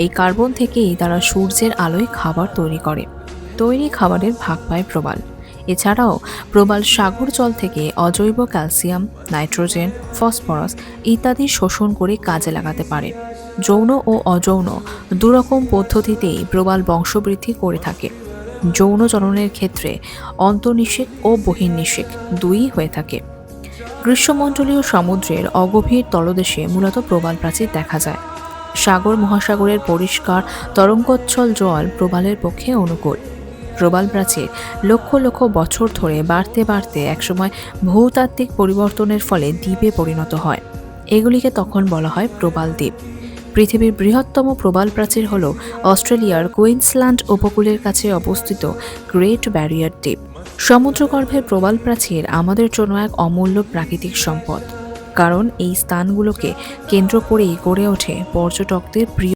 এই কার্বন থেকেই তারা সূর্যের আলোয় খাবার তৈরি করে। তৈরি খাবারের ভাগ পায় প্রবাল। এছাড়াও প্রবাল সাগর জল থেকে অজৈব ক্যালসিয়াম, নাইট্রোজেন, ফসফরাস ইত্যাদি শোষণ করে কাজে লাগাতে পারে। যৌন ও অযৌন দুরকম পদ্ধতিতেই প্রবাল বংশবৃদ্ধি করে থাকে। যৌন জননের ক্ষেত্রে অন্তর্নিষেক ও বহির্নিষেক দুইই হয়ে থাকে। গ্রীষ্মমণ্ডলীয় সমুদ্রের অগভীর তলদেশে মূলত প্রবাল প্রাচীর দেখা যায়। সাগর মহাসাগরের পরিষ্কার তরঙ্গোচ্ছল জল প্রবালের পক্ষে অনুকূল। প্রবাল প্রাচীর লক্ষ লক্ষ বছর ধরে বাড়তে বাড়তে একসময় ভূতাত্ত্বিক পরিবর্তনের ফলে দ্বীপে পরিণত হয়। এগুলিকে তখন বলা হয় প্রবাল দ্বীপ। পৃথিবীর বৃহত্তম প্রবাল প্রাচীর হল অস্ট্রেলিয়ার কুইন্সল্যান্ড উপকূলের কাছে অবস্থিত গ্রেট ব্যারিয়ার দ্বীপ। সমুদ্রগর্ভের প্রবাল প্রাচীর আমাদের জন্য এক অমূল্য প্রাকৃতিক সম্পদ, কারণ এই স্থানগুলোকে কেন্দ্র করেই গড়ে ওঠে পর্যটকদের প্রিয়